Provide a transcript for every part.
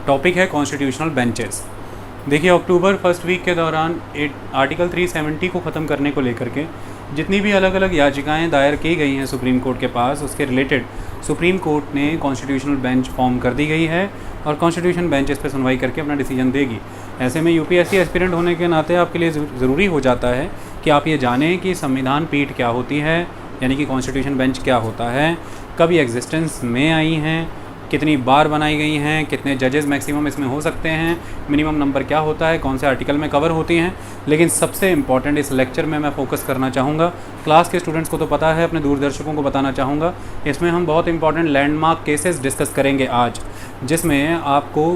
Topic है constitutional benches. देखिए, October first week के दौरान आर्टिकल 370 को ख़त्म करने को लेकर के जितनी भी अलग अलग याचिकाएं दायर की गई हैं सुप्रीम कोर्ट के पास, उसके रिलेटेड सुप्रीम कोर्ट ने कॉन्स्टिट्यूशनल बेंच फॉर्म कर दी गई है और कॉन्स्टिट्यूशन बेंच इस पर सुनवाई करके अपना डिसीजन देगी। ऐसे में यूपीएससी एस्पिरेंट होने के नाते आपके लिए ज़रूरी हो जाता है कि आप ये जानें कि संविधान पीठ क्या होती है, यानी कि कॉन्स्टिट्यूशन बेंच क्या होता है, कब ये एग्जिस्टेंस में आई हैं, कितनी बार बनाई गई हैं, कितने जजेस मैक्सिमम इसमें हो सकते हैं, मिनिमम नंबर क्या होता है, कौन से आर्टिकल में कवर होती हैं। लेकिन सबसे इम्पॉर्टेंट इस लेक्चर में मैं फोकस करना चाहूँगा, क्लास के स्टूडेंट्स को तो पता है, अपने दूरदर्शकों को बताना चाहूँगा, इसमें हम बहुत इंपॉर्टेंट लैंडमार्क केसेस डिस्कस करेंगे आज, जिसमें आपको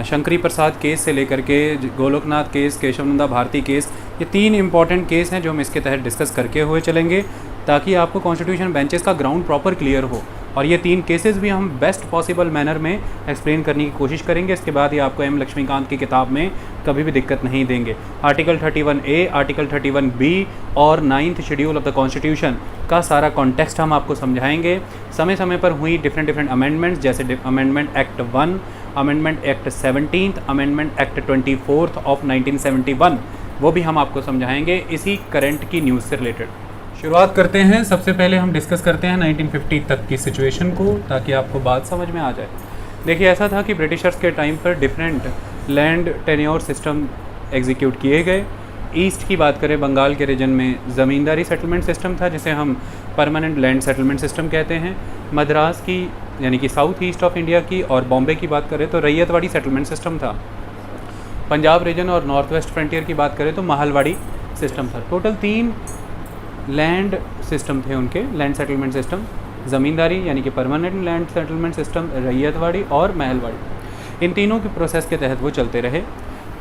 शंकरी प्रसाद केस से लेकर के गोलोकनाथ केस, केशवनंदा भारती केस, ये 3 इंपॉर्टेंट केस हैं जो हम इसके तहत डिस्कस करके हुए चलेंगे, ताकि आपको कॉन्स्टिट्यूशन बेंचेस का ग्राउंड प्रॉपर क्लियर हो। और ये 3 केसेस भी हम बेस्ट पॉसिबल मैनर में एक्सप्लेन करने की कोशिश करेंगे। इसके बाद ये आपको एम लक्ष्मीकांत की किताब में कभी भी दिक्कत नहीं देंगे। आर्टिकल 31A, आर्टिकल 31B और 9th schedule of the constitution का सारा कॉन्टेक्स्ट हम आपको समझाएंगे। समय समय पर हुई डिफरेंट अमेंडमेंट्स, जैसे amendment act 1, amendment act 17, amendment act 24 of 1971, वो भी हम आपको समझाएंगे इसी करंट की न्यूज़ से रिलेटेड। शुरुआत करते हैं। सबसे पहले हम डिस्कस करते हैं 1950 तक की सिचुएशन को, ताकि आपको बात समझ में आ जाए। देखिए, ऐसा था कि ब्रिटिशर्स के टाइम पर different land tenure system execute किए गए। ईस्ट की बात करें, बंगाल के रीजन में ज़मींदारी सेटलमेंट सिस्टम था, जिसे हम परमानेंट लैंड सेटलमेंट सिस्टम कहते हैं। मद्रास की, यानी कि साउथ ईस्ट ऑफ इंडिया की, और बॉम्बे की बात करें तो रैयतवाड़ी सेटलमेंट सिस्टम था। पंजाब रीजन और नॉर्थ वेस्ट फ्रंटियर की बात करें तो महलवाड़ी सिस्टम था। टोटल 3 लैंड सिस्टम थे उनके, लैंड सेटलमेंट सिस्टम, ज़मींदारी यानी कि permanent land settlement system, ryotwari और महलवाड़ी। इन तीनों के प्रोसेस के तहत वो चलते रहे।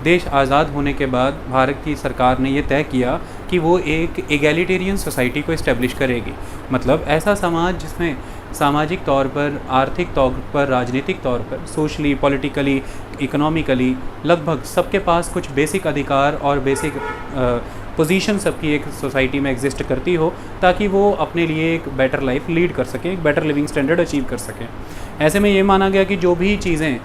देश आज़ाद होने के बाद भारत की सरकार ने ये तय किया कि वो एक एगैलिटेरियन सोसाइटी को इस्टेब्लिश करेगी, मतलब ऐसा समाज जिसमें सामाजिक तौर पर, आर्थिक तौर पर, राजनीतिक तौर पर, सोशली, पॉलिटिकली, इकोनॉमिकली लगभग सबके पास कुछ बेसिक अधिकार और बेसिक पोजीशन सबकी एक सोसाइटी में एग्जिस्ट करती हो, ताकि वो अपने लिए एक बेटर लाइफ लीड कर सकें, एक बेटर लिविंग स्टैंडर्ड अचीव कर सकें। ऐसे में ये माना गया कि जो भी चीज़ें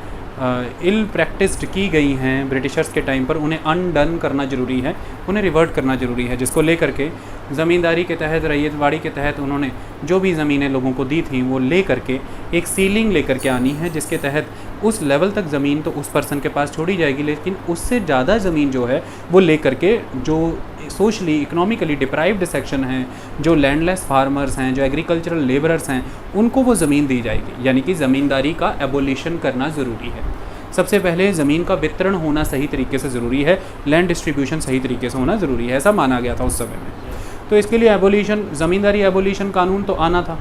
इल प्रैक्टिस्ड की गई हैं ब्रिटिशर्स के टाइम पर, उन्हें अनडन करना ज़रूरी है, उन्हें रिवर्ट करना ज़रूरी है, जिसको लेकर के ज़मींदारी के तहत, रैयतवाड़ी के तहत उन्होंने जो भी ज़मीनें लोगों को दी थी वो ले करके एक सीलिंग लेकर के आनी है, जिसके तहत उस लेवल तक ज़मीन तो उस पर्सन के पास छोड़ी जाएगी, लेकिन उससे ज़्यादा ज़मीन जो है वो ले करके जो सोशली इकोनॉमिकली डिप्राइव्ड सेक्शन हैं, जो लैंडलेस फार्मर्स हैं, जो एग्रीकल्चरल लेबरर्स हैं, उनको वो ज़मीन दी जाएगी। यानी कि ज़मींदारी का एबोलिशन करना ज़रूरी है। सबसे पहले ज़मीन का वितरण होना सही तरीके से ज़रूरी है, लैंड डिस्ट्रीब्यूशन सही तरीके से होना ज़रूरी है, ऐसा माना गया था उस समय में। तो इसके लिए एबोलिशन, ज़मींदारी एबोलिशन कानून तो आना था,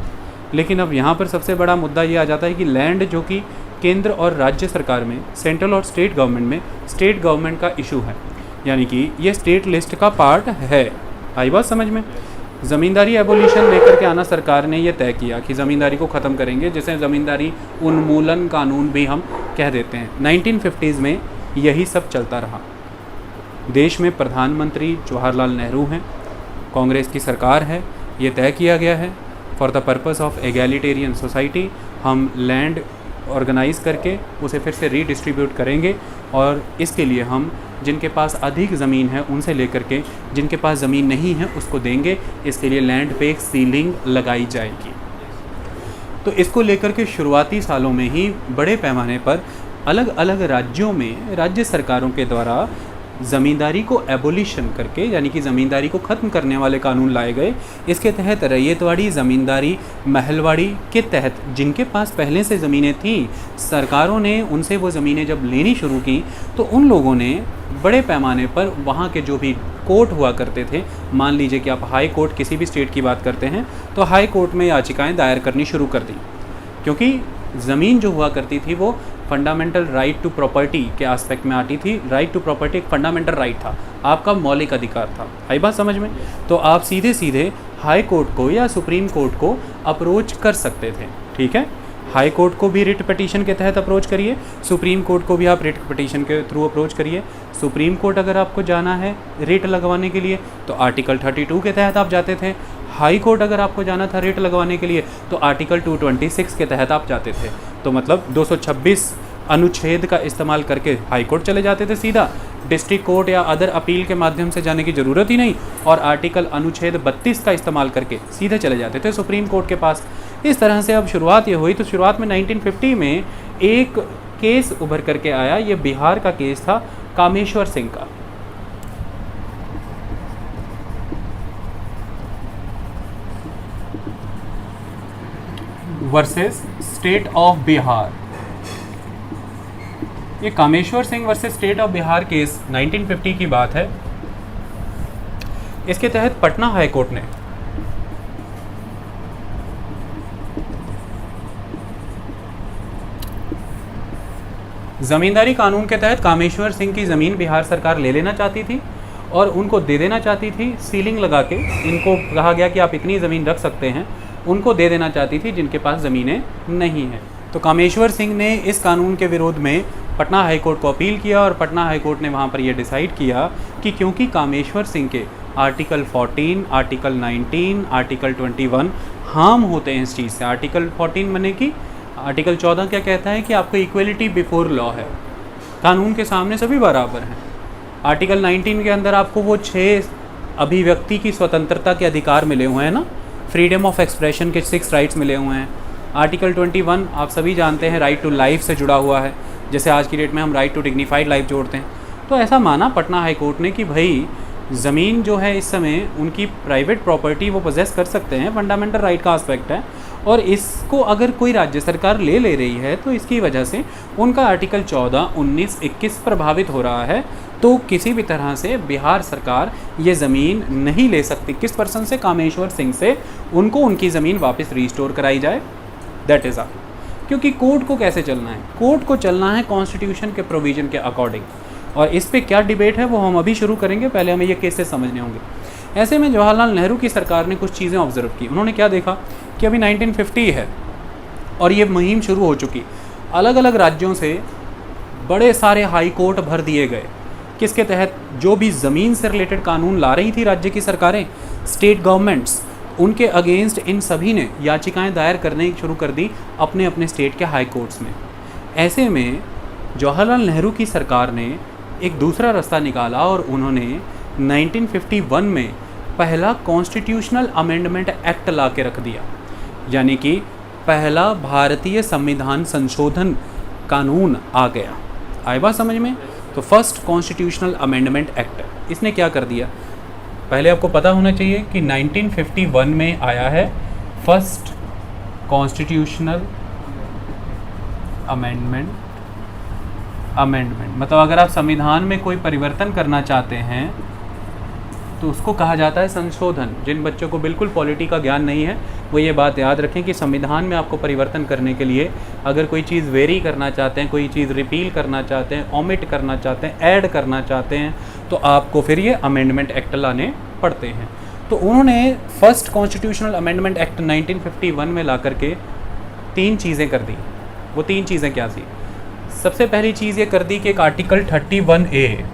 लेकिन अब यहाँ पर सबसे बड़ा मुद्दा ये आ जाता है कि लैंड जो कि केंद्र और राज्य सरकार में, सेंट्रल और स्टेट गवर्नमेंट में, स्टेट गवर्नमेंट का इशू है, यानी कि ये स्टेट लिस्ट का पार्ट है। आई बात समझ में? ज़मींदारी एबोलिशन लेकर के आना, सरकार ने यह तय किया कि ज़मींदारी को ख़त्म करेंगे, जिसे ज़मींदारी उन्मूलन कानून भी हम कह देते हैं। 1950s में यही सब चलता रहा। देश में प्रधानमंत्री जवाहरलाल नेहरू हैं, कांग्रेस की सरकार है, ये तय किया गया है for the purpose of egalitarian society हम लैंड ऑर्गेनाइज़ करके उसे फिर से रीडिस्ट्रीब्यूट करेंगे, और इसके लिए हम जिनके पास अधिक ज़मीन है उनसे लेकर के जिनके पास ज़मीन नहीं है उसको देंगे। इसके लिए लैंड पे एक सीलिंग लगाई जाएगी। तो इसको लेकर के शुरुआती सालों में ही बड़े पैमाने पर अलग अलग राज्यों में राज्य सरकारों के द्वारा ज़मींदारी को एबोलिशन करके, यानी कि ज़मींदारी को ख़त्म करने वाले कानून लाए गए। इसके तहत रैयतवाड़ी, ज़मींदारी, महलवाड़ी के तहत जिनके पास पहले से ज़मीनें थीं, सरकारों ने उनसे वो ज़मीनें जब लेनी शुरू की तो उन लोगों ने बड़े पैमाने पर वहाँ के जो भी कोर्ट हुआ करते थे, मान लीजिए कि आप हाई कोर्ट किसी भी स्टेट की बात करते हैं तो हाई कोर्ट में याचिकाएँ दायर करनी शुरू कर दी, क्योंकि ज़मीन जो हुआ करती थी वो फंडामेंटल राइट टू प्रॉपर्टी के एस्पेक्ट में आती थी। राइट टू प्रॉपर्टी एक फंडामेंटल राइट था, आपका मौलिक अधिकार था। आई बात समझ में? तो आप सीधे सीधे हाई कोर्ट को या सुप्रीम कोर्ट को अप्रोच कर सकते थे। ठीक है, हाई कोर्ट को भी रिट पिटीशन के तहत अप्रोच करिए, सुप्रीम कोर्ट को भी आप रिट पिटीशन के थ्रू अप्रोच करिए। सुप्रीम कोर्ट अगर आपको जाना है रिट लगवाने के लिए तो आर्टिकल 32 के तहत आप जाते थे। हाई कोर्ट अगर आपको जाना था रेट लगवाने के लिए तो आर्टिकल 226 के तहत आप जाते थे। तो मतलब 226 अनुच्छेद का इस्तेमाल करके हाई कोर्ट चले जाते थे सीधा, डिस्ट्रिक्ट कोर्ट या अदर अपील के माध्यम से जाने की ज़रूरत ही नहीं, और आर्टिकल अनुच्छेद 32 का इस्तेमाल करके सीधे चले जाते थे सुप्रीम कोर्ट के पास। इस तरह से अब शुरुआत ये हुई। तो शुरुआत में 1950 में एक केस उभर करके आया, ये बिहार का केस था कामेश्वर सिंह का। Versus state of Bihar. ये Kameshwar Singh versus state of Bihar case 1950 की बात है। इसके तहत पटना हाई कोर्ट ने जमींदारी कानून के तहत कामेश्वर सिंह की ज़मीन बिहार सरकार ले लेना चाहती थी और उनको दे देना चाहती थी सीलिंग लगा के। इनको कहा गया कि आप इतनी ज़मीन रख सकते हैं, उनको दे देना चाहती थी जिनके पास ज़मीनें नहीं हैं। तो कामेश्वर सिंह ने इस कानून के विरोध में पटना हाई कोर्ट को अपील किया और पटना हाई कोर्ट ने वहाँ पर यह डिसाइड किया कि क्योंकि कामेश्वर सिंह के आर्टिकल 14, आर्टिकल 19, आर्टिकल 21 हार्म होते हैं इस चीज़ से। आर्टिकल 14 माने कि आर्टिकल 14 क्या कहता है कि आपको इक्वलिटी बिफोर लॉ है, कानून के सामने सभी बराबर हैं। आर्टिकल 19 के अंदर आपको वो 6 अभिव्यक्ति की स्वतंत्रता के अधिकार मिले हुए हैं ना, फ्रीडम ऑफ एक्सप्रेशन के 6 राइट्स मिले हुए हैं। आर्टिकल 21 आप सभी जानते हैं राइट टू लाइफ से जुड़ा हुआ है, जैसे आज की डेट में हम राइट टू डिग्निफाइड लाइफ जोड़ते हैं। तो ऐसा माना पटना हाई कोर्ट ने कि भाई ज़मीन जो है इस समय उनकी प्राइवेट प्रॉपर्टी वो पोजेस कर सकते हैं, फंडामेंटल राइट का एस्पेक्ट है, और इसको अगर कोई राज्य सरकार ले रही है तो इसकी वजह से उनका आर्टिकल 14, 19, 21 प्रभावित हो रहा है। तो किसी भी तरह से बिहार सरकार ये ज़मीन नहीं ले सकती। किस पर्सन से? कामेश्वर सिंह से। उनको उनकी ज़मीन वापस रिस्टोर कराई जाए, दैट इज़ ऑल। क्योंकि कोर्ट को कैसे चलना है? कोर्ट को चलना है कॉन्स्टिट्यूशन के प्रोविज़न के अकॉर्डिंग, और इस पे क्या डिबेट है वो हम अभी शुरू करेंगे, पहले हमें ये केसेस समझने होंगे। ऐसे में जवाहरलाल नेहरू की सरकार ने कुछ चीज़ें ऑब्जर्व की। उन्होंने क्या देखा कि अभी 1950 है और ये मुहिम शुरू हो चुकी। अलग अलग राज्यों से बड़े सारे हाई कोर्ट भर दिए गए, किसके तहत? जो भी ज़मीन से रिलेटेड कानून ला रही थी राज्य की सरकारें, स्टेट गवर्नमेंट्स, उनके अगेंस्ट इन सभी ने याचिकाएं दायर करने शुरू कर दी अपने अपने स्टेट के हाई कोर्ट्स में। ऐसे में जवाहरलाल नेहरू की सरकार ने एक दूसरा रास्ता निकाला और उन्होंने 1951 में पहला कॉन्स्टिट्यूशनल अमेंडमेंट एक्ट ला के रख दिया, यानी कि पहला भारतीय संविधान संशोधन कानून आ गया। आए बात समझ में? तो फर्स्ट कॉन्स्टिट्यूशनल अमेंडमेंट एक्ट, इसने क्या कर दिया? पहले आपको पता होना चाहिए कि 1951 में आया है फर्स्ट कॉन्स्टिट्यूशनल अमेंडमेंट। मतलब अगर आप संविधान में कोई परिवर्तन करना चाहते हैं तो उसको कहा जाता है संशोधन। जिन बच्चों को बिल्कुल पॉलिटी का ज्ञान नहीं है वो ये बात याद रखें कि संविधान में आपको परिवर्तन करने के लिए अगर कोई चीज़ वेरी करना चाहते हैं, कोई चीज़ रिपील करना चाहते हैं, ओमिट करना चाहते हैं, ऐड करना चाहते हैं, तो आपको फिर ये अमेंडमेंट एक्ट लाने पड़ते हैं। तो उन्होंने फर्स्ट कॉन्स्टिट्यूशनल अमेंडमेंट एक्ट 1951 में ला करके 3 चीज़ें कर दी। वो 3 चीज़ें क्या थी? सबसे पहली चीज़ ये कर दी कि एक आर्टिकल 31A,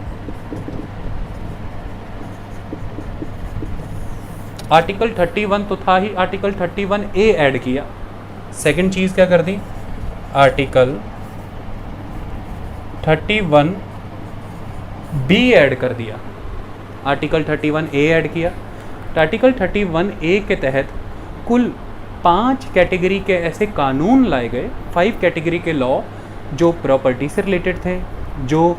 आर्टिकल 31 तो था ही, आर्टिकल 31A ऐड किया। सेकंड चीज़ क्या कर दी? आर्टिकल 31B ऐड कर दिया। आर्टिकल 31A ऐड किया। आर्टिकल 31A के तहत कुल 5 कैटेगरी के ऐसे कानून लाए गए, 5 कैटेगरी के लॉ जो प्रॉपर्टी से रिलेटेड थे, जो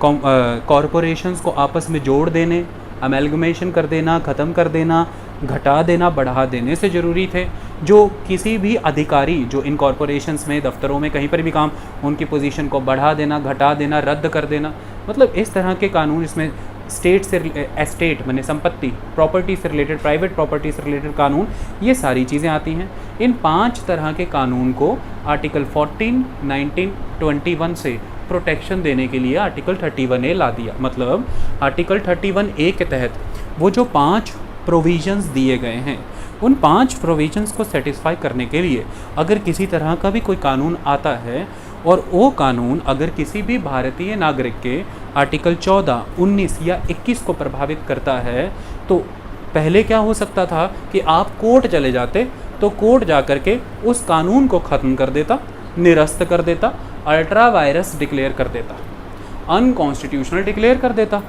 कॉरपोरेशंस को आपस में जोड़ देने, अमेलगमेशन कर देना, ख़त्म कर देना, घटा देना, बढ़ा देने से ज़रूरी थे, जो किसी भी अधिकारी जो इन कॉरपोरेशंस में, दफ्तरों में, कहीं पर भी काम, उनकी पोजीशन को बढ़ा देना, घटा देना, रद्द कर देना, मतलब इस तरह के कानून इसमें स्टेट से एस्टेट माने संपत्ति, प्रॉपर्टी से रिलेटेड, प्राइवेट प्रॉपर्टी से रिलेटेड कानून, ये सारी चीज़ें आती हैं। इन 5 तरह के कानून को आर्टिकल 14, 19, 21 से प्रोटेक्शन देने के लिए आर्टिकल 31A ला दिया। मतलब आर्टिकल 31A के तहत वो जो 5 प्रोविजंस दिए गए हैं, उन 5 प्रोविजंस को सेटिस्फाई करने के लिए अगर किसी तरह का भी कोई कानून आता है और वो कानून अगर किसी भी भारतीय नागरिक के आर्टिकल 14, 19 या 21 को प्रभावित करता है, तो पहले क्या हो सकता था कि आप कोर्ट चले जाते तो कोर्ट जा कर के उस कानून को ख़त्म कर देता, निरस्त कर देता, अल्ट्रा वायरस डिक्लेयर कर देता, अनकॉन्स्टिट्यूशनल डिक्लेयर कर देता।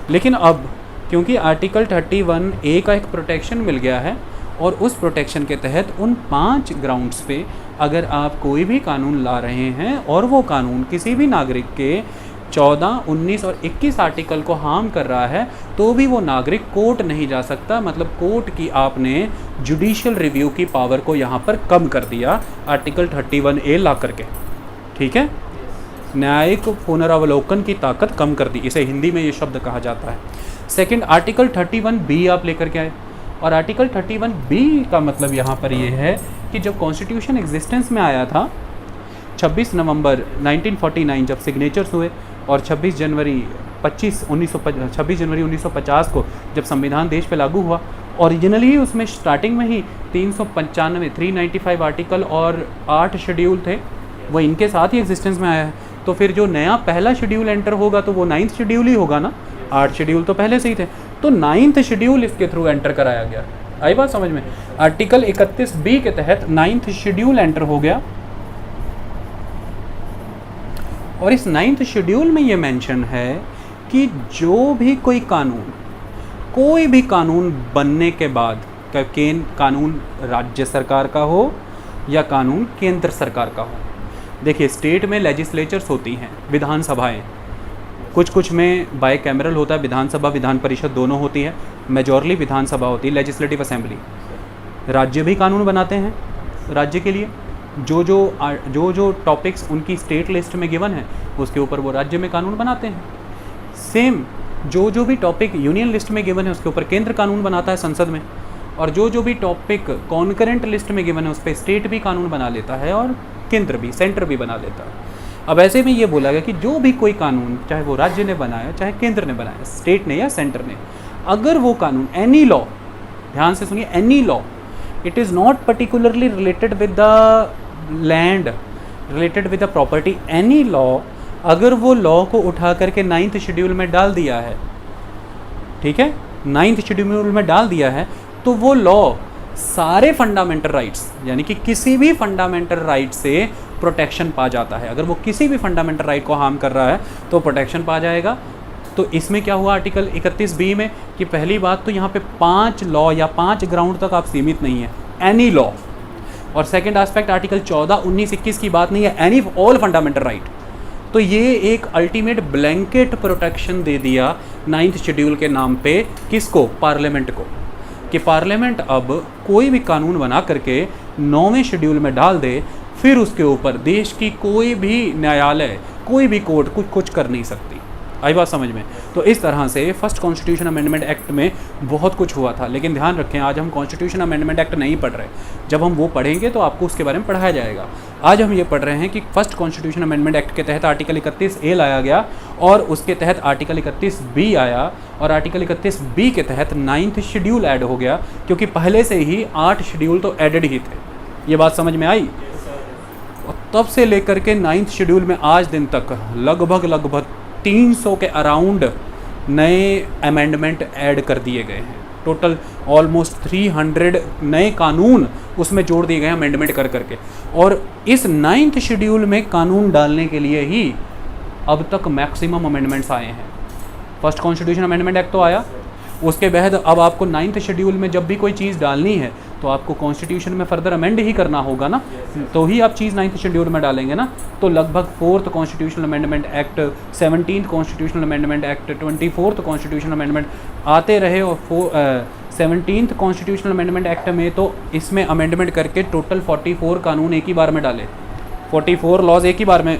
लेकिन अब क्योंकि आर्टिकल 31A का एक प्रोटेक्शन मिल गया है और उस प्रोटेक्शन के तहत उन 5 ग्राउंड्स पे अगर आप कोई भी कानून ला रहे हैं और वो कानून किसी भी नागरिक के 14, 19 और 21 आर्टिकल को हार्म कर रहा है तो भी वो नागरिक कोर्ट नहीं जा सकता। मतलब कोर्ट की आपने जुडिशियल रिव्यू की पावर को यहाँ पर कम कर दिया आर्टिकल 31A ला करके, ठीक है। न्यायिक पुनरावलोकन की ताकत कम कर दी, इसे हिंदी में ये शब्द कहा जाता है। सेकंड, आर्टिकल 31B आप लेकर के आए और आर्टिकल 31B का मतलब यहाँ पर ये है कि जब कॉन्स्टिट्यूशन एग्जिस्टेंस में आया था 26 नवंबर 1949 जब सिग्नेचर्स हुए और 26 जनवरी 1950 को जब संविधान देश पे लागू हुआ, ओरिजिनली उसमें स्टार्टिंग में ही 395 आर्टिकल और 8 शेड्यूल थे, वो इनके साथ ही एग्जिस्टेंस में आया है। तो फिर जो नया पहला शेड्यूल एंटर होगा तो वो 9th शेड्यूल ही होगा ना, 8 शेड्यूल तो पहले से ही थे, तो 9th शेड्यूल इसके थ्रू एंटर कराया गया। आई बात समझ में? आर्टिकल 31B के तहत 9th शेड्यूल एंटर हो गया और इस 9th शेड्यूल में ये मेंशन है कि जो भी कोई कानून बनने के बाद कानून राज्य सरकार का हो या कानून केंद्र सरकार का हो। देखिए, स्टेट में लेजिस्लेचर्स होती हैं, विधानसभाएं, कुछ में बाय कैमरल होता है, विधानसभा विधान परिषद दोनों होती है, मेजॉरली विधानसभा होती है, लेजिस्लेटिव असेंबली। राज्य भी कानून बनाते हैं राज्य के लिए, जो टॉपिक्स उनकी स्टेट लिस्ट में गिवन है उसके ऊपर वो राज्य में कानून बनाते हैं। सेम जो भी टॉपिक यूनियन लिस्ट में गिवन है उसके ऊपर केंद्र कानून बनाता है संसद में, और जो भी टॉपिक कॉन्करेंट लिस्ट में गिवन है उस पर स्टेट भी कानून बना लेता है और केंद्र भी, सेंटर भी बना लेता है। अब ऐसे में ये बोला गया कि जो भी कोई कानून, चाहे वो राज्य ने बनाया चाहे केंद्र ने बनाया, स्टेट ने या सेंटर ने, अगर वो कानून एनी लॉ, ध्यान से सुनिए, any law, it is not particularly related with the land, related with the property, any law, अगर वो लॉ को उठा करके 9th शेड्यूल में डाल दिया है, ठीक है, 9th शेड्यूल में डाल दिया है, तो वो लॉ सारे फंडामेंटल राइट्स, यानी कि किसी भी फंडामेंटल राइट से प्रोटेक्शन पा जाता है। अगर वो किसी भी फंडामेंटल राइट को हार्म कर रहा है तो प्रोटेक्शन पा जाएगा। तो इसमें क्या हुआ आर्टिकल 31B में कि पहली बात तो यहाँ पे 5 लॉ या 5 ग्राउंड तक आप सीमित नहीं है, एनी लॉ। और सेकंड एस्पेक्ट आर्टिकल 14, 19, 21 की बात नहीं है, एनी ऑल फंडामेंटल राइट। तो ये एक अल्टीमेट ब्लैंकेट प्रोटेक्शन दे दिया 9th शेड्यूल के नाम पे, किसको? पार्लियामेंट को, कि पार्लियामेंट अब कोई भी कानून बना करके 9वें शेड्यूल में डाल दे, फिर उसके ऊपर देश की कोई भी न्यायालय, कोई भी कोर्ट कुछ कर नहीं सकती। आई बात समझ में? तो इस तरह से फर्स्ट कॉन्स्टिट्यूशन अमेंडमेंट एक्ट में बहुत कुछ हुआ था। लेकिन ध्यान रखें, आज हम कॉन्स्टिट्यूशन अमेंडमेंट एक्ट नहीं पढ़ रहे, जब हम वो पढ़ेंगे तो आपको उसके बारे में पढ़ाया जाएगा। आज हम ये पढ़ रहे हैं कि फर्स्ट कॉन्स्टिट्यूशन अमेंडमेंट एक्ट के तहत आर्टिकल 31A लाया गया और उसके तहत आर्टिकल 31B आया, और आर्टिकल 31B के तहत 9th शेड्यूल ऐड हो गया, क्योंकि पहले से ही 8 शेड्यूल तो एडेड ही थे। ये बात समझ में आई? और तब से लेकर के 9th शेड्यूल में आज दिन तक लगभग 300 के अराउंड नए अमेंडमेंट ऐड कर दिए गए हैं। टोटल ऑलमोस्ट 300 नए कानून उसमें जोड़ दिए गए हैं अमेंडमेंट कर करके। और इस 9th शेड्यूल में कानून डालने के लिए ही अब तक मैक्सिमम अमेंडमेंट्स आए हैं। फर्स्ट कॉन्स्टिट्यूशन अमेंडमेंट एक्ट तो आया, उसके बाद अब आपको 9th शेड्यूल में जब भी कोई चीज़ डालनी है तो आपको कॉन्स्टिट्यूशन में फर्दर अमेंड ही करना होगा ना, तो ही आप चीज़ 9th शेड्यूल में डालेंगे ना। तो लगभग 4th constitutional amendment act, 17th constitutional amendment act, 24th constitutional amendment आते रहे, और 17th कॉन्स्टिट्यूशनल अमेंडमेंट एक्ट में तो इसमें अमेंडमेंट करके टोटल 44 कानून एक ही बार में डाले, 44 लॉज एक ही बार में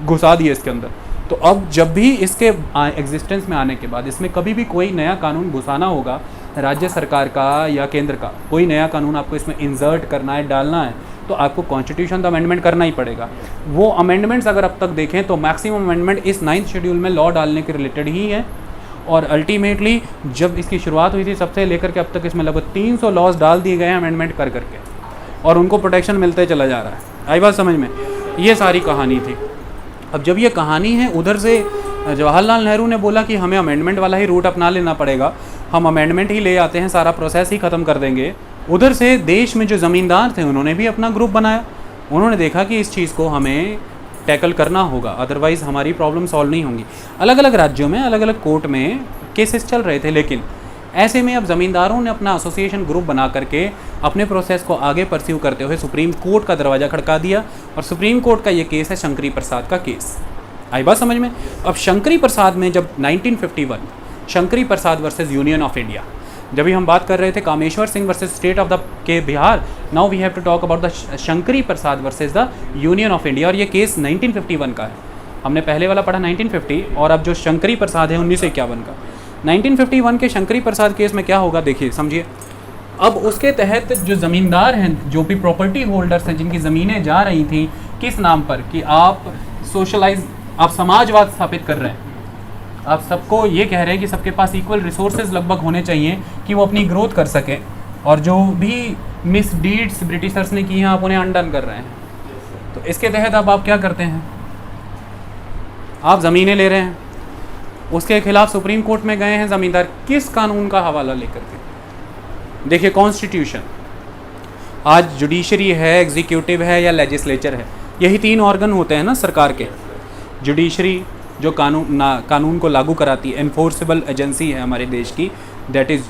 घुसा दिए इसके अंदर। तो अब जब भी इसके एग्जिस्टेंस में आने के बाद इसमें कभी भी कोई नया कानून घुसाना होगा, राज्य सरकार का या केंद्र का कोई नया कानून आपको इसमें इंसर्ट करना है, डालना है, तो आपको कॉन्स्टिट्यूशन तो अमेंडमेंट करना ही पड़ेगा। वो अमेंडमेंट्स अगर अब तक देखें तो मैक्सिमम अमेंडमेंट इस 9th शेड्यूल में लॉ डालने के रिलेटेड ही है। और अल्टीमेटली जब इसकी शुरुआत हुई थी सबसे लेकर के अब तक इसमें लगभग 300 लॉज डाल दिए गए हैं अमेंडमेंट कर करके, और उनको प्रोटेक्शन मिलते चला जा रहा है। आई बात समझ में? ये सारी कहानी थी। अब जब ये कहानी है, उधर से जवाहरलाल नेहरू ने बोला कि हमें अमेंडमेंट वाला ही रूट अपना लेना पड़ेगा, हम अमेंडमेंट ही ले आते हैं, सारा प्रोसेस ही ख़त्म कर देंगे। उधर से देश में जो ज़मींदार थे उन्होंने भी अपना ग्रुप बनाया, उन्होंने देखा कि इस चीज़ को हमें टैकल करना होगा, अदरवाइज़ हमारी प्रॉब्लम सॉल्व नहीं होंगी। अलग अलग राज्यों में अलग अलग कोर्ट में केसेस चल रहे थे, लेकिन ऐसे में अब ज़मींदारों ने अपना एसोसिएशन ग्रुप बना करके अपने प्रोसेस को आगे परस्यू करते हुए सुप्रीम कोर्ट का दरवाज़ा खड़का दिया। और सुप्रीम कोर्ट का ये केस है शंकरी प्रसाद का केस। आई बात समझ में? अब शंकरी प्रसाद में जब 1951 Shankari Prasad versus union of India, जब भी हम बात कर रहे थे Kameshwar Singh versus state of the के Bihar, now we have to talk about the Shankari Prasad versus the union of India. और ये केस 1951 का है। हमने पहले वाला पढ़ा 1950, और अब जो शंकरी प्रसाद है 1951 का। 1951 के शंकरी प्रसाद केस में क्या होगा, देखिए समझिए। अब उसके तहत जो ज़मींदार हैं, जो भी प्रॉपर्टी होल्डर्स हैं, जिनकी ज़मीनें जा रही थी किस नाम पर कि आप सोशलाइज, आप समाजवाद स्थापित कर रहे हैं, आप सबको ये कह रहे हैं कि सबके पास इक्वल रिसोर्सेज लगभग होने चाहिए कि वो अपनी ग्रोथ कर सकें, और जो भी मिसडीड्स ब्रिटिशर्स ने की हैं आप उन्हें अनडन कर रहे हैं। तो इसके तहत अब आप क्या करते हैं, आप ज़मीनें ले रहे हैं, उसके खिलाफ सुप्रीम कोर्ट में गए हैं ज़मींदार, किस कानून का हवाला लेकर के? देखिए कॉन्स्टिट्यूशन। आज जुडिशरी है, एग्जीक्यूटिव है या लेजिस्लेचर है, यही तीन ऑर्गन होते हैं ना सरकार के। जुडिशरी जो कानून को लागू कराती है, एनफोर्सेबल एजेंसी है हमारे देश की, दैट इज़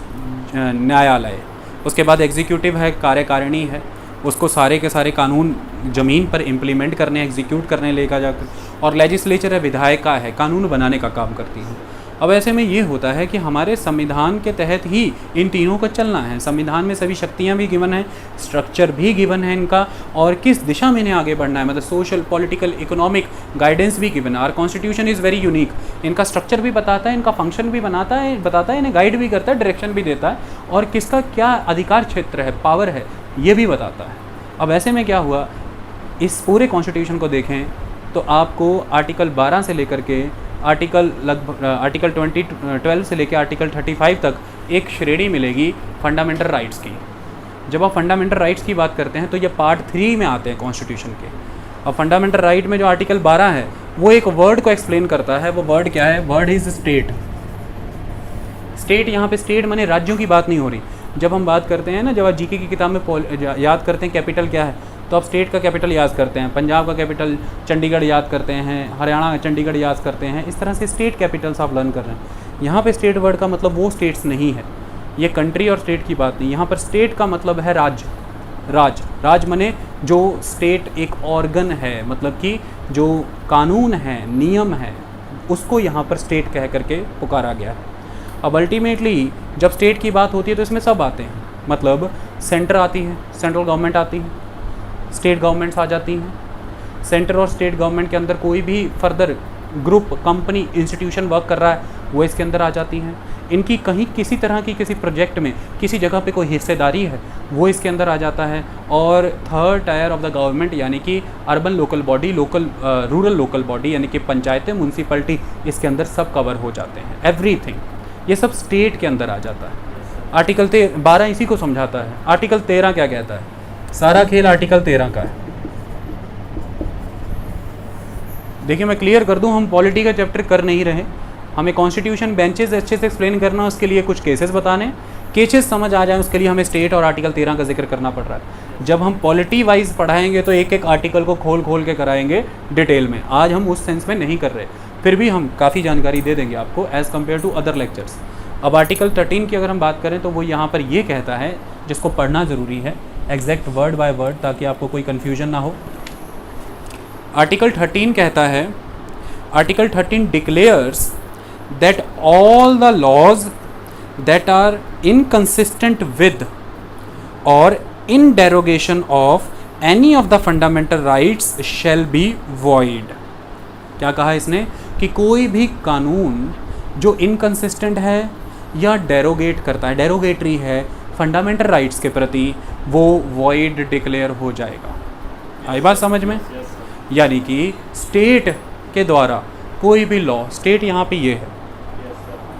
न्यायालय। उसके बाद एग्जीक्यूटिव है, कार्यकारिणी है, उसको सारे के सारे कानून ज़मीन पर इम्प्लीमेंट करने, एग्जीक्यूट करने लेकर जाकर। और लेजिस्लेचर है, विधायिका है, कानून बनाने का काम करती है। अब ऐसे में ये होता है कि हमारे संविधान के तहत ही इन तीनों को चलना है। संविधान में सभी शक्तियाँ भी गिवन हैं, स्ट्रक्चर भी गिवन है इनका, और किस दिशा में इन्हें आगे बढ़ना है, मतलब सोशल, पॉलिटिकल, इकोनॉमिक गाइडेंस भी गिवन है। और कॉन्स्टिट्यूशन इज़ वेरी यूनिक, इनका स्ट्रक्चर भी बताता है, इनका फंक्शन भी बताता है, इन्हें गाइड भी करता है, डायरेक्शन भी देता है, और किसका क्या अधिकार क्षेत्र है, पावर है, ये भी बताता है। अब ऐसे में क्या हुआ, इस पूरे कॉन्स्टिट्यूशन को देखें तो आपको आर्टिकल 12 से लेकर के आर्टिकल 12 से लेकर आर्टिकल 35 तक एक श्रेणी मिलेगी फंडामेंटल राइट्स की। जब आप फंडामेंटल राइट्स की बात करते हैं तो ये पार्ट 3 में आते हैं कॉन्स्टिट्यूशन के। अब फंडामेंटल राइट में जो आर्टिकल 12 है वो एक वर्ड को एक्सप्लेन करता है। वो वर्ड क्या है? Word is state. स्टेट, यहाँ पे स्टेट माने राज्यों की बात नहीं हो रही। जब हम बात करते हैं ना, जब आप जीके की किताब में याद करते हैं कैपिटल क्या है, तो आप स्टेट का कैपिटल याद करते हैं, पंजाब का कैपिटल चंडीगढ़ याद करते हैं, हरियाणा का चंडीगढ़ याद करते हैं। इस तरह से स्टेट कैपिटल्स आप लर्न कर रहे हैं। यहाँ पे स्टेट वर्ड का मतलब वो स्टेट्स नहीं है, ये कंट्री और स्टेट की बात नहीं। यहाँ पर स्टेट का मतलब है राज्य। राज मने जो स्टेट एक ऑर्गन है, मतलब कि जो कानून है, नियम है, उसको यहाँ पर स्टेट कह करके पुकारा गया है। अब अल्टीमेटली जब स्टेट की बात होती है तो इसमें सब आते हैं, मतलब सेंटर आती है, सेंट्रल गवर्नमेंट आती है, स्टेट गवर्नमेंट्स आ जाती हैं। सेंटर और स्टेट गवर्नमेंट के अंदर कोई भी further group, company, institution work कर रहा है वो इसके अंदर आ जाती हैं। इनकी कहीं किसी तरह की किसी प्रोजेक्ट में किसी जगह पे कोई हिस्सेदारी है वो इसके अंदर आ जाता है। और third tier of the government यानी कि urban local body, rural local body यानी कि पंचायतें, म्यूनसिपलिटी, इसके अंदर सब कवर हो जाते हैं। एवरीथिंग ये सब स्टेट के अंदर आ जाता है। आर्टिकल 12 इसी को समझाता है। आर्टिकल 13 क्या कहता है? सारा खेल आर्टिकल 13 का है। देखिए मैं क्लियर कर दूं, हम पॉलिटी का चैप्टर कर नहीं रहे, हमें कॉन्स्टिट्यूशन बेंचेस अच्छे से एक्सप्लेन करना, उसके लिए कुछ केसेस बताने, केसेस समझ आ जाए उसके लिए हमें स्टेट और आर्टिकल 13 का जिक्र करना पड़ रहा है। जब हम पॉलिटी वाइज पढ़ाएंगे तो एक एक आर्टिकल को खोल खोल के कराएंगे डिटेल में। आज हम उस सेंस में नहीं कर रहे, फिर भी हम काफ़ी जानकारी दे देंगे आपको as compare to other lectures. अब आर्टिकल 13 की अगर हम बात करें तो वो यहाँ पर ये कहता है, जिसको पढ़ना ज़रूरी है एग्जैक्ट वर्ड बाय वर्ड, ताकि आपको कोई कन्फ्यूजन ना हो। आर्टिकल 13 कहता है, article 13 declares that all the laws that are inconsistent with or in derogation of any of the fundamental rights shall be void। क्या कहा इसने कि कोई भी कानून जो इनकंसिस्टेंट है या डेरोगेट करता है, डेरोगेटरी है फंडामेंटल राइट्स के प्रति, वो वॉइड डिक्लेयर हो जाएगा। आई बात समझ में? यानी कि स्टेट के द्वारा कोई भी लॉ, स्टेट यहाँ पे ये है,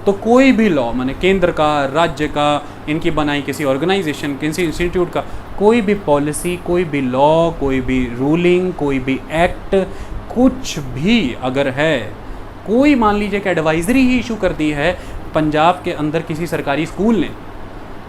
तो कोई भी लॉ माने केंद्र का, राज्य का, इनकी बनाई किसी ऑर्गेनाइजेशन, किसी इंस्टीट्यूट का कोई भी पॉलिसी, कोई भी लॉ, कोई भी रूलिंग, कोई भी एक्ट, कुछ भी अगर है, कोई मान लीजिए कि एडवाइजरी ही इशू कर दी है पंजाब के अंदर किसी सरकारी स्कूल ने,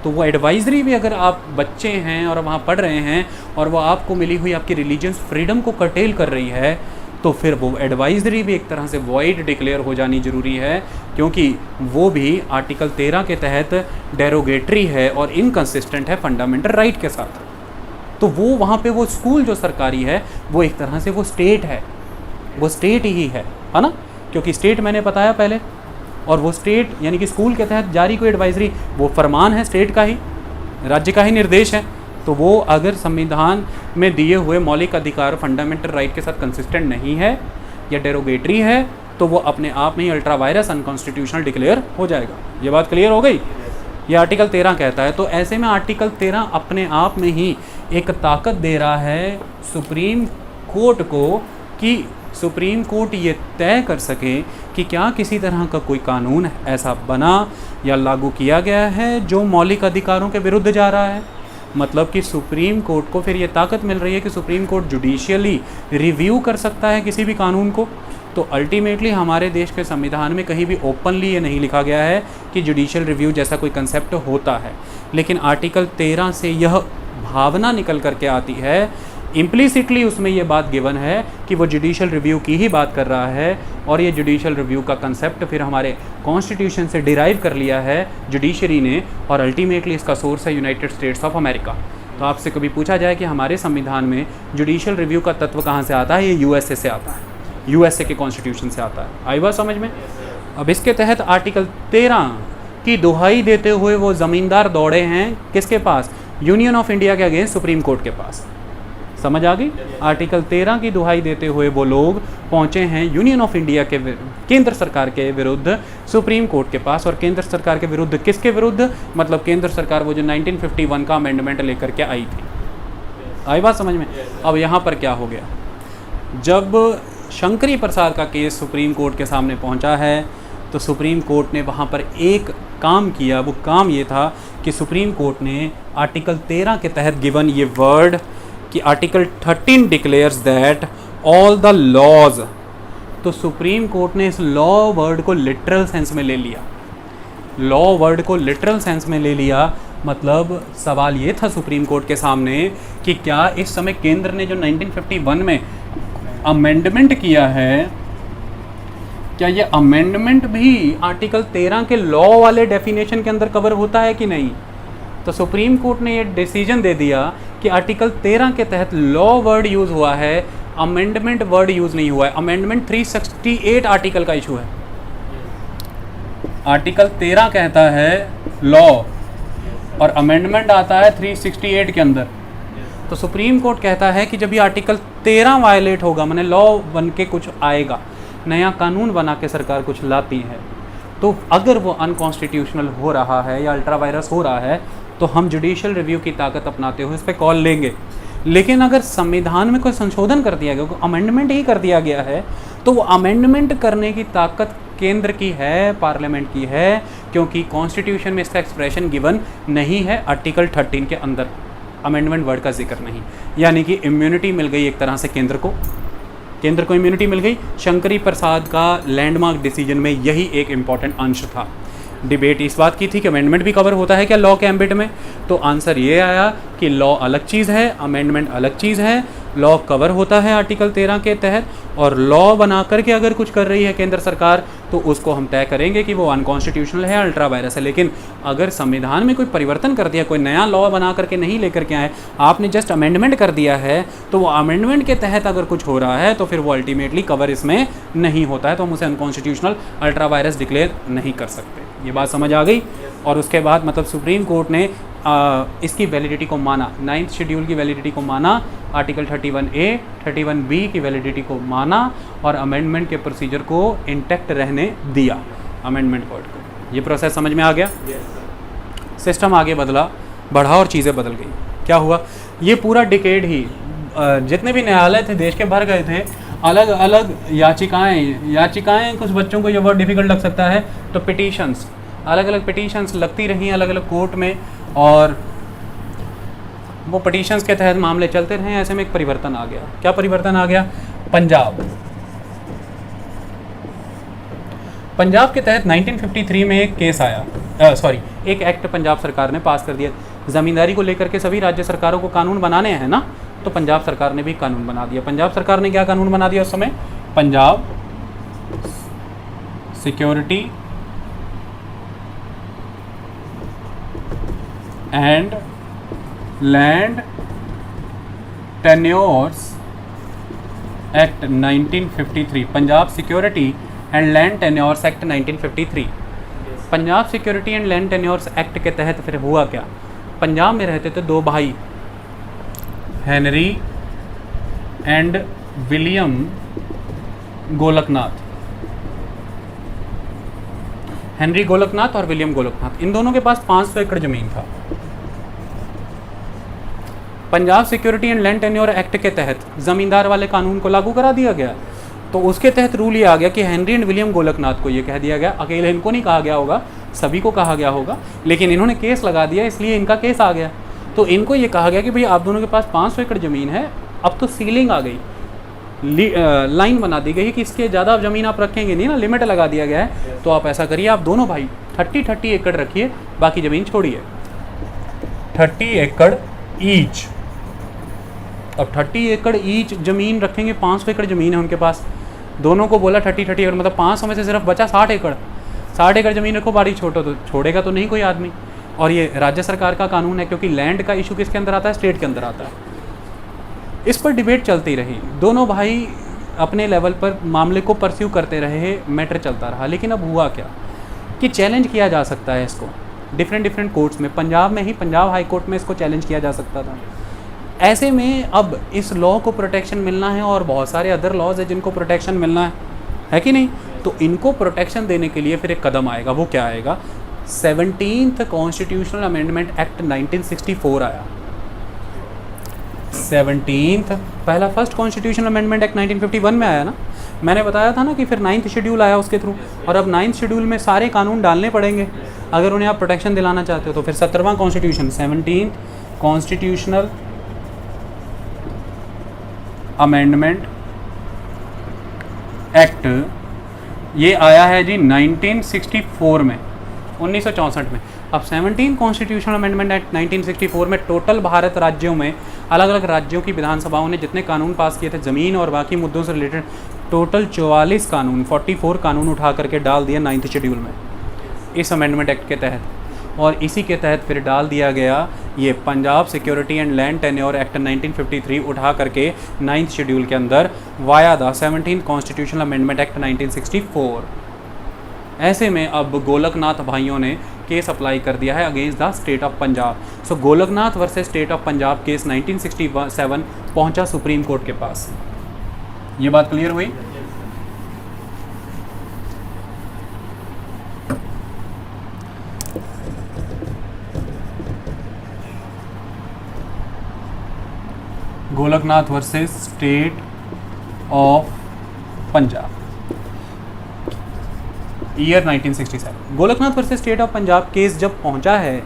तो वो एडवाइजरी भी अगर आप बच्चे हैं और वहाँ पढ़ रहे हैं और वो आपको मिली हुई आपकी रिलीजियस फ्रीडम को कर्टेल कर रही है, तो फिर वो एडवाइजरी भी एक तरह से वॉइड डिक्लेयर हो जानी ज़रूरी है, क्योंकि वो भी आर्टिकल 13 के तहत डेरोगेटरी है और इनकंसिस्टेंट है फंडामेंटल राइट के साथ। तो वो वहाँ पे वो स्कूल जो सरकारी है वो एक तरह से वो स्टेट है, वो स्टेट ही है ना, क्योंकि स्टेट मैंने बताया पहले, और वो स्टेट यानी कि स्कूल के तहत जारी कोई एडवाइजरी वो फरमान है स्टेट का ही, राज्य का ही निर्देश है। तो वो अगर संविधान में दिए हुए मौलिक अधिकार फंडामेंटल राइट के साथ कंसिस्टेंट नहीं है या डेरोगेटरी है तो वो अपने आप में ही अल्ट्रा वायरस अनकॉन्स्टिट्यूशनल डिक्लेयर हो जाएगा। ये बात क्लियर हो गई? ये आर्टिकल 13 कहता है। तो ऐसे में आर्टिकल 13 अपने आप में ही एक ताकत दे रहा है सुप्रीम कोर्ट को कि सुप्रीम कोर्ट ये तय कर सके कि क्या किसी तरह का कोई कानून ऐसा बना या लागू किया गया है जो मौलिक अधिकारों के विरुद्ध जा रहा है। मतलब कि सुप्रीम कोर्ट को फिर ये ताकत मिल रही है कि सुप्रीम कोर्ट जुडिशियली रिव्यू कर सकता है किसी भी कानून को। तो अल्टीमेटली हमारे देश के संविधान में कहीं भी ओपनली ये नहीं लिखा गया है कि जुडिशियल रिव्यू जैसा कोई कंसेप्ट होता है, लेकिन आर्टिकल 13 से यह भावना निकल करके आती है, इम्प्लिसिटली उसमें ये बात गिवन है कि वो जुडिशियल रिव्यू की ही बात कर रहा है, और ये जुडिशियल रिव्यू का कंसेप्ट फिर हमारे कॉन्स्टिट्यूशन से डिराइव कर लिया है जुडिशरी ने, और अल्टीमेटली इसका सोर्स है यूनाइटेड स्टेट्स ऑफ अमेरिका। तो आपसे कभी पूछा जाए कि हमारे संविधान में जुडिशियल रिव्यू का तत्व कहाँ से आता है, ये यूएसए से आता है, यूएसए के कॉन्स्टिट्यूशन से आता है। आई बात समझ में? अब इसके तहत आर्टिकल 13 की दुहाई देते हुए वो ज़मींदार दौड़े हैं किसके पास? यूनियन ऑफ इंडिया के अगेंस्ट सुप्रीम कोर्ट के पास। समझ आ गई? आर्टिकल 13 की दुहाई देते हुए वो लोग पहुंचे हैं यूनियन ऑफ इंडिया के केंद्र सरकार के विरुद्ध सुप्रीम कोर्ट के पास। और केंद्र सरकार के विरुद्ध किसके विरुद्ध? मतलब केंद्र सरकार वो जो 1951 का अमेंडमेंट लेकर के आई थी। आई बात समझ में? अब यहाँ पर क्या हो गया, जब शंकरी प्रसाद का केस सुप्रीम कोर्ट के सामने पहुँचा है तो सुप्रीम कोर्ट ने वहाँ पर एक काम किया। वो काम ये था कि सुप्रीम कोर्ट ने आर्टिकल 13 के तहत गिवन ये वर्ड कि article 13 declares that all the laws, तो सुप्रीम कोर्ट ने इस लॉ वर्ड को लिटरल सेंस में ले लिया। लॉ वर्ड को लिटरल सेंस में ले लिया मतलब सवाल ये था सुप्रीम कोर्ट के सामने कि क्या इस समय केंद्र ने जो 1951 में अमेंडमेंट किया है, क्या ये अमेंडमेंट भी आर्टिकल 13 के लॉ वाले डेफिनेशन के अंदर कवर होता है कि नहीं? तो सुप्रीम कोर्ट ने ये डिसीजन दे दिया कि आर्टिकल 13 के तहत लॉ वर्ड यूज़ हुआ है, अमेंडमेंट वर्ड यूज़ नहीं हुआ है। अमेंडमेंट 368 आर्टिकल का इशू है। आर्टिकल 13 कहता है लॉ और अमेंडमेंट आता है 368 के अंदर। तो सुप्रीम कोर्ट कहता है कि जब ये आर्टिकल 13 वायलेट होगा, माने लॉ बन के कुछ आएगा, नया कानून बना के सरकार कुछ लाती है, तो अगर वो अनकॉन्स्टिट्यूशनल हो रहा है या अल्ट्रा वायरस हो रहा है तो हम जुडिशियल रिव्यू की ताकत अपनाते हुए इस पर कॉल लेंगे। लेकिन अगर संविधान में कोई संशोधन कर दिया गया, अमेंडमेंट ही कर दिया गया है, तो वो अमेंडमेंट करने की ताकत केंद्र की है, पार्लियामेंट की है, क्योंकि कॉन्स्टिट्यूशन में इसका एक्सप्रेशन गिवन नहीं है। आर्टिकल 13 के अंदर अमेंडमेंट वर्ड का जिक्र नहीं, यानी कि इम्यूनिटी मिल गई एक तरह से केंद्र को इम्यूनिटी मिल गई। शंकरी प्रसाद का लैंडमार्क डिसीजन में यही एक इम्पॉर्टेंट अंश था। डिबेट इस बात की थी कि अमेंडमेंट भी कवर होता है क्या लॉ के एम्बिट में, तो आंसर ये आया कि लॉ अलग चीज़ है, अमेंडमेंट अलग चीज़ है। लॉ कवर होता है आर्टिकल 13 के तहत, और लॉ बना करके अगर कुछ कर रही है केंद्र सरकार तो उसको हम तय करेंगे कि वो अनकॉन्स्टिट्यूशनल है, अल्ट्रा वायरस है। लेकिन अगर संविधान में कोई परिवर्तन कर दिया, कोई नया लॉ बना करके नहीं लेकर के आए, आपने जस्ट अमेंडमेंट कर दिया है, तो वो अमेंडमेंट के तहत अगर कुछ हो रहा है तो फिर वो अल्टीमेटली कवर इसमें नहीं होता है, तो हम उसे अनकॉन्स्टिट्यूशनल अल्ट्रा वायरस डिक्लेयर नहीं कर सकते। ये बात समझ आ गई? और उसके बाद मतलब सुप्रीम कोर्ट ने इसकी वैलिडिटी को माना, 9th शेड्यूल की वैलिडिटी को माना, आर्टिकल 31A 31B की वैलिडिटी को माना, और अमेंडमेंट के प्रोसीजर को इंटैक्ट रहने दिया, अमेंडमेंट वर्ड को। ये प्रोसेस समझ में आ गया? सिस्टम आगे बदला, बढ़ा और चीज़ें बदल गई। क्या हुआ? ये पूरा डिकेड ही जितने भी न्यायालय थे देश के भर गए थे, अलग अलग याचिकाएं, कुछ बच्चों को ये वर्ड डिफ़िकल्ट लग सकता है, तो पिटीशंस, अलग अलग पिटीशंस लगती रहीं अलग अलग कोर्ट में, और वो पिटीशंस के तहत मामले चलते रहे। ऐसे में एक परिवर्तन आ गया। क्या परिवर्तन आ गया? पंजाब के तहत 1953 में एक केस आया, एक एक्ट पंजाब सरकार ने पास कर दिया। ज़मींदारी को लेकर के सभी राज्य सरकारों को कानून बनाने हैं ना, तो पंजाब सरकार ने भी कानून बना दिया। पंजाब सरकार ने क्या कानून बना दिया उस समय? Punjab security and land tenures act 1953। Punjab security and land tenures act 1953। Punjab security and land tenures act के तहत फिर हुआ क्या? पंजाब में रहते थे दो भाई, Henry and William Golaknath. Henry Golaknath और विलियम गोलकनाथ, इन दोनों के पास 500 एकड़ जमीन था। Punjab security and land tenure act के तहत जमींदार वाले कानून को लागू करा दिया गया। तो उसके तहत रूल ये आ गया कि हेनरी एंड विलियम गोलकनाथ को ये कह दिया गया, अकेले इनको नहीं कहा गया होगा, सभी को कहा गया होगा, लेकिन इन्होंने केस लगा दिया इसलिए इनका केस आ गया। तो इनको ये कहा गया कि भाई आप दोनों के पास 500 एकड़ ज़मीन है, अब तो सीलिंग आ गई, लाइन बना दी गई कि इसके ज़्यादा ज़मीन आप रखेंगे नहीं ना, लिमिट लगा दिया गया है। तो आप ऐसा करिए, आप दोनों भाई 30 एकड़ रखिए, बाकी ज़मीन छोड़िए। 30 एकड़ ईच। अब 30 एकड़ ईच ज़मीन रखेंगे, 500 एकड़ ज़मीन है उनके पास, दोनों को बोला 30 एकड़, मतलब 500 में से सिर्फ बचा 60 एकड़। 60 एकड़ ज़मीन रखो, बारी छोड़ो, तो छोड़ेगा तो नहीं कोई आदमी। और ये राज्य सरकार का कानून है, क्योंकि लैंड का इशू किसके अंदर आता है? स्टेट के अंदर आता है। इस पर डिबेट चलती रही, दोनों भाई अपने लेवल पर मामले को परस्यू करते रहे, मैटर चलता रहा। लेकिन अब हुआ क्या कि चैलेंज किया जा सकता है इसको डिफरेंट कोर्ट्स में। पंजाब में ही, पंजाब हाई कोर्ट में इसको चैलेंज किया जा सकता था। ऐसे में अब इस लॉ को प्रोटेक्शन मिलना है और बहुत सारे अदर लॉज है जिनको प्रोटेक्शन मिलना है कि नहीं? तो इनको प्रोटेक्शन देने के लिए फिर एक कदम आएगा। वो क्या आएगा? 17th कॉन्स्टिट्यूशनल अमेंडमेंट एक्ट 1964 आया। 17th पहला फर्स्ट कॉन्स्टिट्यूशनल अमेंडमेंट एक्ट 1951 में आया ना। मैंने बताया था ना कि फिर 9th शेड्यूल आया उसके थ्रू, और अब 9th शेड्यूल में सारे कानून डालने पड़ेंगे अगर उन्हें आप प्रोटेक्शन दिलाना चाहते हो। तो फिर 17वां constitution, 17th constitutional amendment act, ये आया है जी 1964 में, 1964 में। अब 17 कॉन्स्टिट्यूशनल अमेंडमेंट एक्ट 1964 में टोटल भारत राज्यों में अलग अलग राज्यों की विधानसभाओं ने जितने कानून पास किए थे ज़मीन और बाकी मुद्दों से रिलेटेड, टोटल 44 कानून, 44 कानून उठा करके डाल दिया 9th शेड्यूल में इस अमेंडमेंट एक्ट के तहत। और इसी के तहत फिर डाल दिया गया ये Punjab security and land tenure act 1953 उठा करके 9th शेड्यूल के अंदर via the 17th constitutional amendment act 1964। ऐसे में अब गोलकनाथ भाइयों ने केस अप्लाई कर दिया है against the state of Punjab. So Golaknath versus state of Punjab case 1967 पहुंचा सुप्रीम कोर्ट के पास। ये बात क्लियर हुई? Golaknath versus state of Punjab, year 1967। Golaknath versus state of Punjab case जब पहुंचा है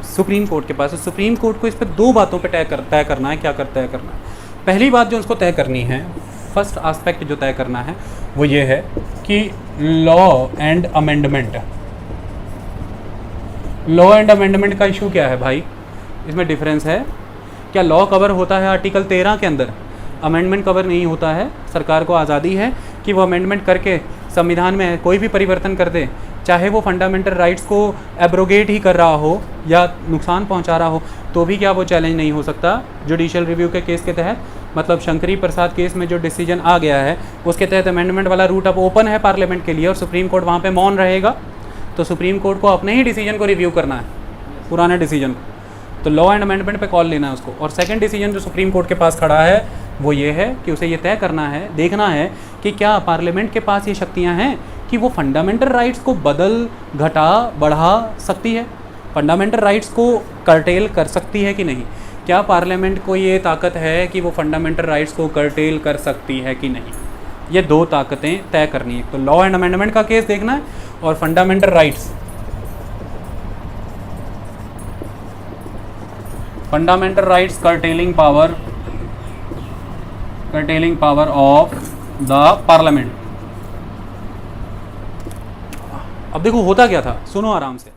सुप्रीम कोर्ट के पास, तो सुप्रीम कोर्ट को इस पर दो बातों पे तय करना है। क्या तय करना है? पहली बात जो उसको तय करनी है, फर्स्ट एस्पेक्ट जो तय करना है वो ये है कि law and amendment. Law and amendment का इशू क्या है भाई? इसमें डिफरेंस है। क्या लॉ कवर होता है आर्टिकल 13 के अंदर? अमेंडमेंट कवर नहीं होता है। सरकार को आज़ादी है कि वो अमेंडमेंट करके संविधान में कोई भी परिवर्तन कर दे, चाहे वो फंडामेंटल राइट्स को एब्रोगेट ही कर रहा हो या नुकसान पहुंचा रहा हो, तो भी क्या वो चैलेंज नहीं हो सकता जुडिशियल रिव्यू के केस के तहत? मतलब शंकरी प्रसाद केस में जो डिसीजन आ गया है उसके तहत अमेंडमेंट वाला रूट अब ओपन है पार्लियामेंट के लिए, और सुप्रीम कोर्ट वहाँ पे मौन रहेगा। तो सुप्रीम कोर्ट को अपने ही डिसीजन को रिव्यू करना है, पुराने डिसीजन को। तो लॉ एंड अमेंडमेंट पे कॉल लेना है उसको। और सेकंड डिसीजन जो सुप्रीम कोर्ट के पास खड़ा है वो ये है कि उसे ये तय करना है, देखना है कि क्या पार्लियामेंट के पास ये शक्तियाँ हैं कि वो फंडामेंटल राइट्स को बदल, घटा, बढ़ा सकती है, फंडामेंटल राइट्स को कर्टेल कर सकती है कि नहीं। क्या पार्लियामेंट को ये ताकत है कि वो फंडामेंटल राइट्स को कर्टेल कर सकती है कि नहीं। ये दो ताकतें तय करनी है। तो लॉ एंड अमेंडमेंट का केस देखना है और fundamental rights, fundamental rights curtailing power of the parliament. अब देखो होता क्या था, सुनो आराम से।